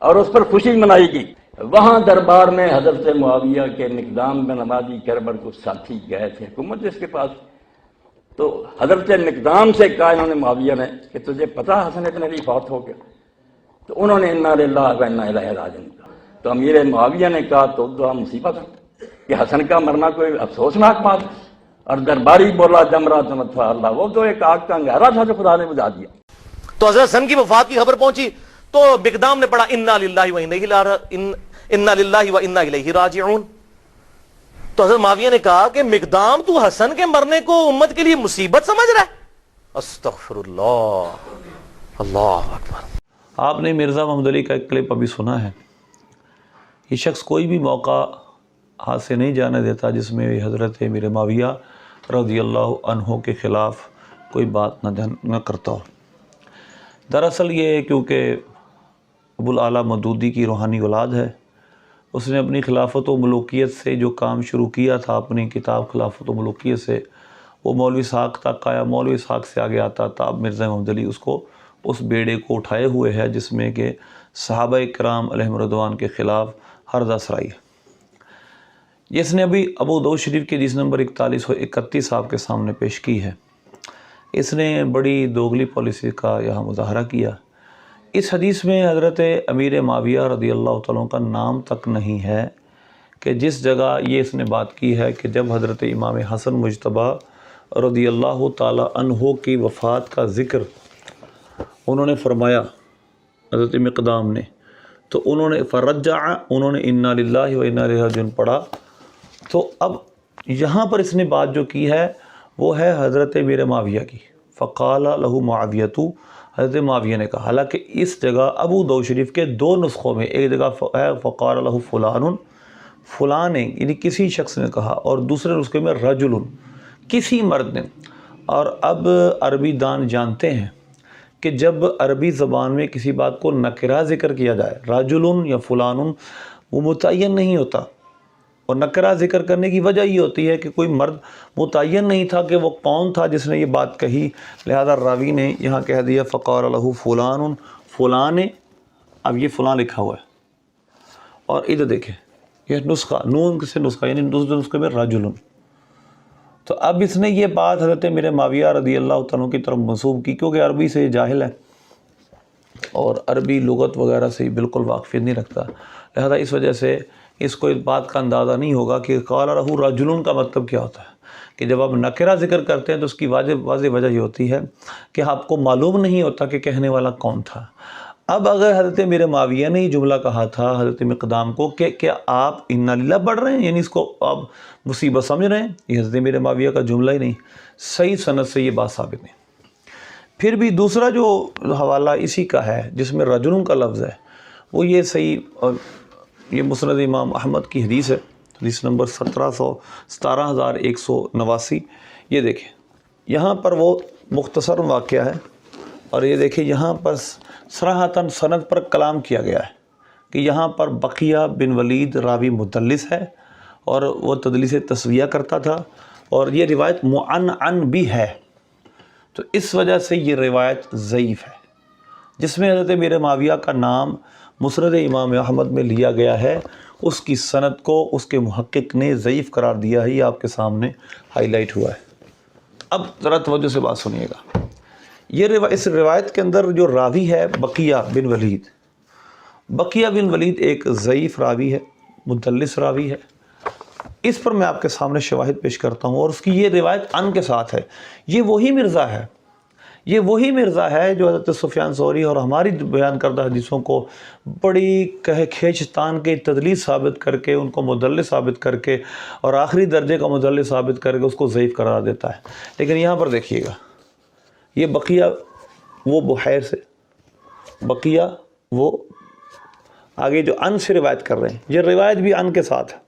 اور اس پر خوشی منائی گئی۔ وہاں دربار میں حضرت معاویہ کے مقدام بن عمادی کربر کو ساتھی گئے تھے حکومت جس کے پاس، تو حضرت مقدام سے کہا انہوں نے معاویہ نے کہ تجھے پتا حسن ابن علی فوت ہو گیا؟ تو انہوں نے انا للہ و انا الیہ راجعون کہا۔ تو امیر معاویہ نے کہا تو دعا مصیبت ہے کہ حسن کا مرنا کوئی افسوسناک بات ہے، اور درباری بولا جمرہ تمتفا اللہ، وہ تو ایک آگ کا انگارہ تھا جو خدا نے بجھا دیا۔ تو حضرت حسن کی وفات کی خبر پہنچی تو مقدام نے پڑھا انا للہ و انا الیہ راجعون۔ تو حضرت معاویہ نے کہا کہ مقدام تو حسن کے مرنے کو امت کے لیے مصیبت سمجھ رہا ہے؟ استغفر اللہ، اللہ اکبر۔ آپ نے مرزا محمد علی کا ایک کلپ ابھی سنا ہے۔ یہ شخص کوئی بھی موقع ہاتھ سے نہیں جانے دیتا جس میں حضرت امیر معاویہ رضی اللہ عنہ کے خلاف کوئی بات نہ کرتا ہو۔ دراصل یہ کیونکہ ابو الاعلیٰ مودودی کی روحانی اولاد ہے، اس نے اپنی خلافت و ملوکیت سے جو کام شروع کیا تھا، اپنی کتاب خلافت و ملوکیت سے وہ مولوی اسحاق تک آیا، مولوی اسحاق سے آگے آتا تھا، اب مرزا محمد علی اس بیڑے کو اٹھائے ہوئے ہے جس میں کہ صحابہ کرام علیہم رضوان کے خلاف ہر دسرائی ہے۔ جس نے ابھی ابو داؤد شریف کی حدیث نمبر 4131 آپ کے سامنے پیش کی ہے، اس نے بڑی دوگلی پالیسی کا یہاں مظاہرہ کیا۔ اس حدیث میں حضرت امیر معاویہ رضی اللہ تعالیٰ کا نام تک نہیں ہے، کہ جس جگہ یہ اس نے بات کی ہے کہ جب حضرت امام حسن مجتبیٰ رضی اللہ تعالیٰ عنہ کی وفات کا ذکر انہوں نے فرمایا حضرت مقدام نے، تو انہوں نے فرجع، انہوں نے انا للہ و انا الیہ راجعون پڑھا۔ تو اب یہاں پر اس نے بات جو کی ہے وہ ہے حضرت امیر معاویہ کی، فقال لہ معاویۃ، حضرت معاویہ نے کہا۔ حالانکہ اس جگہ ابو داؤد شریف کے دو نسخوں میں ایک جگہ ہے فقال لہ فلان، فلاں نے یعنی کسی شخص نے کہا، اور دوسرے نسخے میں رجل، کسی مرد نے۔ اور اب عربی دان جانتے ہیں کہ جب عربی زبان میں کسی بات کو نکرہ ذکر کیا جائے، رجل یا فلان، وہ متعین نہیں ہوتا، اور نکرہ ذکر کرنے کی وجہ یہ ہوتی ہے کہ کوئی مرد متعین نہیں تھا کہ وہ کون تھا جس نے یہ بات کہی، لہذا راوی نے یہاں کہہ دیا فقال لہ فلان، فلاں نے، اب یہ فلاں لکھا ہوا ہے، اور ادھر دیکھیں یہ نسخہ نون سے نسخہ یعنی دوسرے نسخے میں رجل۔ تو اب اس نے یہ بات حضرت امیر معاویہ رضی اللہ تعالیٰ کی طرف منسوب کی، کیونکہ عربی سے یہ جاہل ہے اور عربی لغت وغیرہ سے بالکل واقفیت نہیں رکھتا، لہذا اس وجہ سے اس کو اس بات کا اندازہ نہیں ہوگا کہ قال لہ رجل کا مطلب کیا ہوتا ہے، کہ جب آپ نکرہ ذکر کرتے ہیں تو اس کی واضح وجہ یہ ہوتی ہے کہ آپ کو معلوم نہیں ہوتا کہ کہنے والا کون تھا۔ اب اگر حضرت امیر معاویہ نے یہ جملہ کہا تھا حضرت مقدام کو کہ کیا آپ انا للہ پڑھ رہے ہیں، یعنی اس کو آپ مصیبت سمجھ رہے ہیں، یہ حضرت امیر معاویہ کا جملہ ہی نہیں، صحیح سند سے یہ بات ثابت نہیں۔ پھر بھی دوسرا جو حوالہ اسی کا ہے جس میں رجل کا لفظ ہے، وہ یہ صحیح، اور یہ مسند امام احمد کی حدیث ہے، حدیث نمبر 17189۔ یہ دیکھیں یہاں پر وہ مختصر واقعہ ہے، اور یہ دیکھیں یہاں پر صراحتاً سند پر کلام کیا گیا ہے کہ یہاں پر بقیہ بن ولید راوی مدلس ہے، اور وہ تدلیس تسویہ کرتا تھا، اور یہ روایت معنعن بھی ہے، تو اس وجہ سے یہ روایت ضعیف ہے، جس میں حضرت امیر معاویہ کا نام مسند امام احمد میں لیا گیا ہے، اس کی سند کو اس کے محقق نے ضعیف قرار دیا ہے، یہ آپ کے سامنے ہائی لائٹ ہوا ہے۔ اب ذرا توجہ سے بات سنیے گا، اس روایت کے اندر جو راوی ہے بقیہ بن ولید، بقیہ بن ولید ایک ضعیف راوی ہے، مدلس راوی ہے، اس پر میں آپ کے سامنے شواہد پیش کرتا ہوں، اور اس کی یہ روایت ان کے ساتھ ہے۔ یہ وہی مرزا ہے جو حضرت سفیان ثوری اور ہماری بیان کردہ حدیثوں کو بڑی کھینچتان کے تدلیس ثابت کر کے، ان کو مدلس ثابت کر کے، اور آخری درجے کا مدلس ثابت کر کے اس کو ضعیف قرار دیتا ہے۔ لیکن یہاں پر دیکھیے گا، یہ بقیہ وہ بحیر سے، بقیہ وہ آگے جو ان سے روایت کر رہے ہیں، یہ روایت بھی ان کے ساتھ ہے۔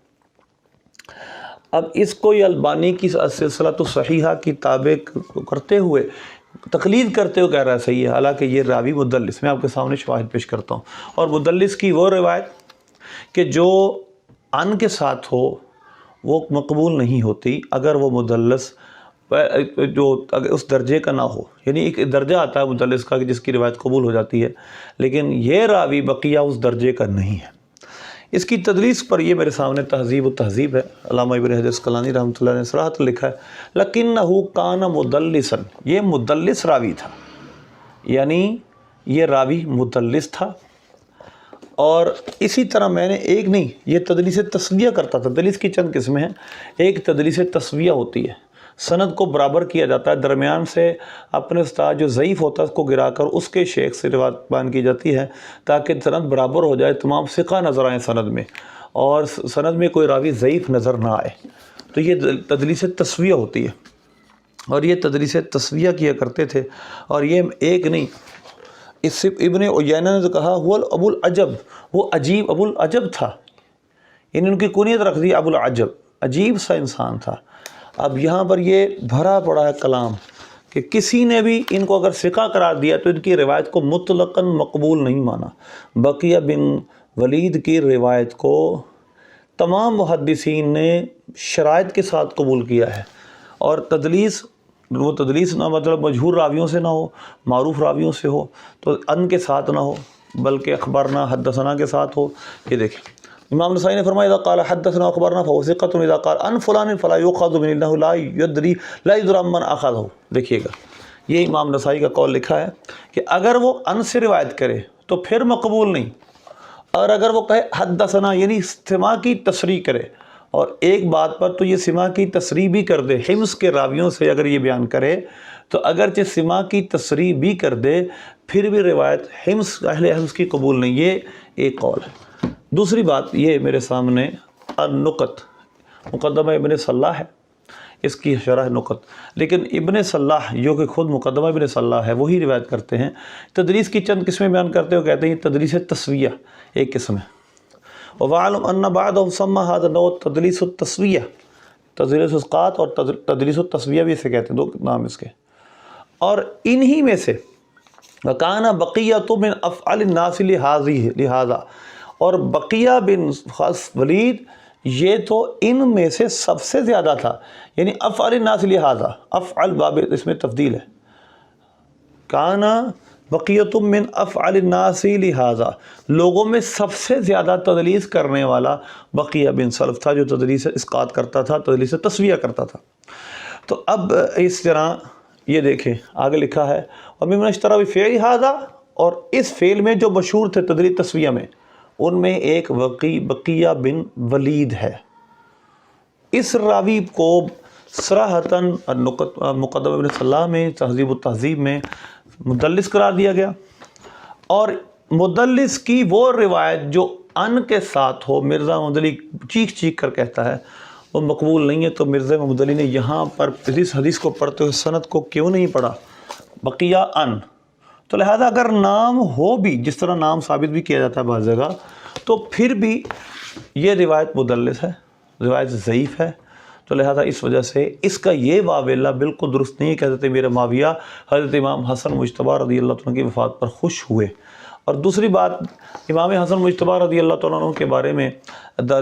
اب اس کو یہ البانی کی سلسلۃ الصحیحہ کی تابع کرتے ہوئے، تقلید کرتے ہوئے کہہ رہا ہے صحیح ہے، حالانکہ یہ راوی مدلس، میں آپ کے سامنے شواہد پیش کرتا ہوں۔ اور مدلس کی وہ روایت کہ جو ان کے ساتھ ہو وہ مقبول نہیں ہوتی، اگر وہ مدلس جو اس درجے کا نہ ہو، یعنی ایک درجہ آتا ہے مدلس کا کہ جس کی روایت قبول ہو جاتی ہے، لیکن یہ راوی بقیہ اس درجے کا نہیں ہے۔ اس کی تدلیس پر یہ میرے سامنے تہذیب و تہذیب ہے، علامہ ابن حجر اسقلانی رحمۃ اللہ نے صراحۃ لکھا ہے لَكِنَّهُ كَانَ مُدَلِّسًا، یہ مدلس راوی تھا، یعنی یہ راوی مدلس تھا۔ اور اسی طرح میں نے ایک نہیں، یہ تدلیس تسویہ کرتا تھا۔ تدلیس کی چند قسمیں ہیں، ایک تدلیس تسویہ ہوتی ہے، سند کو برابر کیا جاتا ہے، درمیان سے اپنے استاد جو ضعیف ہوتا ہے اس کو گرا کر اس کے شیخ سے روایت بیان کی جاتی ہے تاکہ سند برابر ہو جائے، تمام ثقہ نظر آئیں سند میں، اور سند میں کوئی راوی ضعیف نظر نہ آئے، تو یہ تدلیس تسویہ ہوتی ہے۔ اور یہ تدلیس تسویہ کیا کرتے تھے، اور یہ ایک نہیں، اس سے ابن عیینہ نے تو کہا وہ ابو العجب، وہ عجیب ابو العجب تھا، یعنی ان کی کنیت رکھ دی ابو العجب، عجیب سا انسان تھا۔ اب یہاں پر یہ بھرا پڑا ہے کلام کہ کسی نے بھی ان کو اگر ثقہ قرار دیا تو ان کی روایت کو مطلقاً مقبول نہیں مانا۔ بقیہ بن ولید کی روایت کو تمام محدثین نے شرائط کے ساتھ قبول کیا ہے، اور تدلیس، وہ تدلیس نہ مطلب مجہور راویوں سے نہ ہو، معروف راویوں سے ہو، تو ان کے ساتھ نہ ہو، بلکہ اخبارنا حدثنا کے ساتھ ہو۔ یہ دیکھیں امام نسائی نے فرمایا اذا قال حدثنا اخبارنا فهو ثقة اذا قال عن فلان فلا يؤخذ من انه لا يدري من اخذه۔ دیکھیے گا یہ امام نسائی کا قول لکھا ہے کہ اگر وہ ان سے روایت کرے تو پھر مقبول نہیں، اور اگر وہ کہے حدثنا یعنی سماع کی تصریح کرے، اور ایک بات پر تو یہ سماع کی تصریح بھی کر دے، حمص کے راویوں سے اگر یہ بیان کرے تو اگرچہ سماع کی تصریح بھی کر دے پھر بھی روایت اہل حمص کی قبول نہیں، یہ ایک قول ہے۔ دوسری بات یہ میرے سامنے النقط، مقدمہ ابن صلاح ہے، اس کی شرح نقط، لیکن ابن صلاح جو کہ خود مقدمہ ابن صلاح ہے وہی روایت کرتے ہیں۔ تدریس کی چند قسمیں بیان کرتے ہوئے کہتے ہیں تدریس تسویہ ایک قسم ہے، وَوَعَلَمْ أَنَّ بَعْدَهُمْ سَمَّى هَذَا النَّوْعَ تدلیس التسویہ، تدلیس اسقاط اور تدلیس التسویہ بھی اسے کہتے ہیں، دو نام اس کے۔ اور انہی میں سے وَكَانَ بَقِيَّةُ مِنْ أَفْعَلِ النَّاسِ لِهَذَا، اور بقیہ بن ولید یہ تو ان میں سے سب سے زیادہ تھا، یعنی افعل الناس لہذا، افعل باب اس میں تفضیل ہے، کانا بقیۃ من افعل الناس لہذا، لوگوں میں سب سے زیادہ تدلیس کرنے والا بقیہ بن سلف تھا جو تدلیس اسقاط کرتا تھا، تدلیس تسویہ کرتا تھا۔ تو اب اس طرح یہ دیکھیں آگے لکھا ہے وَمِمَّنْ اشْتَرَى بِفِعْلِ هَذَا، اور اس فعل میں جو مشہور تھے تدلیس تسویہ میں، ان میں ایک بقیہ بن ولید ہے۔ اس راوی کو صراحتاً مقدمہ ابن صلاح میں تہذیب و تہذیب میں مدلس قرار دیا گیا، اور مدلس کی وہ روایت جو ان کے ساتھ ہو، مرزا محمد علی چیخ چیخ کر کہتا ہے وہ مقبول نہیں ہے، تو مرزا محمد علی نے یہاں پر اس حدیث کو پڑھتے ہوئے سند کو کیوں نہیں پڑھا؟ بقیہ ان، تو لہذا اگر نام ہو بھی، جس طرح نام ثابت بھی کیا جاتا ہے بعض جگہ، تو پھر بھی یہ روایت مدلس ہے، روایت ضعیف ہے، تو لہذا اس وجہ سے اس کا یہ واویلا بالکل درست نہیں ہے کہ حضرت امیر معاویہ حضرت امام حسن مجتبیٰ رضی اللہ عنہ کی وفات پر خوش ہوئے۔ اور دوسری بات، امام حسن مجتبیٰ رضی اللہ عنہ کے بارے میں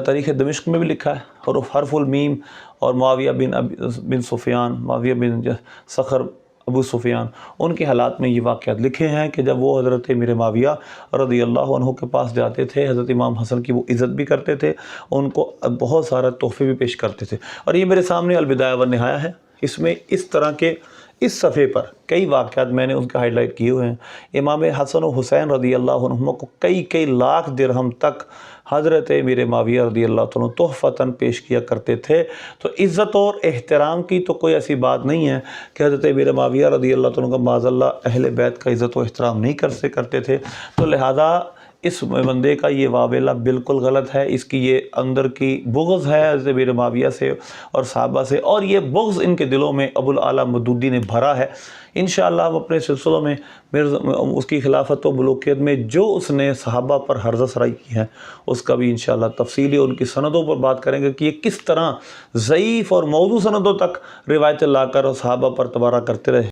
تاریخ دمشق میں بھی لکھا ہے، اور حرف المیم اور معاویہ بن سفیان، معاویہ بن صخر ابو سفیان، ان کے حالات میں یہ واقعات لکھے ہیں کہ جب وہ حضرت امیر معاویہ رضی اللہ عنہ کے پاس جاتے تھے، حضرت امام حسن کی وہ عزت بھی کرتے تھے، ان کو بہت سارا تحفے بھی پیش کرتے تھے۔ اور یہ میرے سامنے البدایہ والنہایہ ہے، اس میں اس طرح کے اس صفحے پر کئی واقعات میں نے ان کا ہائی لائٹ کیے ہوئے ہیں۔ امام حسن و حسین رضی اللہ عنہما کو کئی لاکھ درہم تک حضرت امیر معاویہ رضی اللہ عنہ تحفتاً پیش کیا کرتے تھے، تو عزت اور احترام کی تو کوئی ایسی بات نہیں ہے کہ حضرت امیر معاویہ رضی اللہ عنہ کا معاذ اللہ اہل بیت کا عزت و احترام نہیں کرتے تھے، تو لہذا اس بندے کا یہ واویلا بالکل غلط ہے، اس کی یہ اندر کی بغض ہے حضرت امیر معاویہ سے اور صحابہ سے، اور یہ بغض ان کے دلوں میں ابو الاعلیٰ مودودی نے بھرا ہے۔ انشاءاللہ ہم اپنے سلسلوں میں اس کی خلافت و ملوکیت میں جو اس نے صحابہ پر حرزہ سرائی کی ہے اس کا بھی انشاءاللہ تفصیلی ان کی سندوں پر بات کریں گے کہ یہ کس طرح ضعیف اور موضوع سندوں تک روایتیں لا کر صحابہ پر تبارہ کرتے رہے۔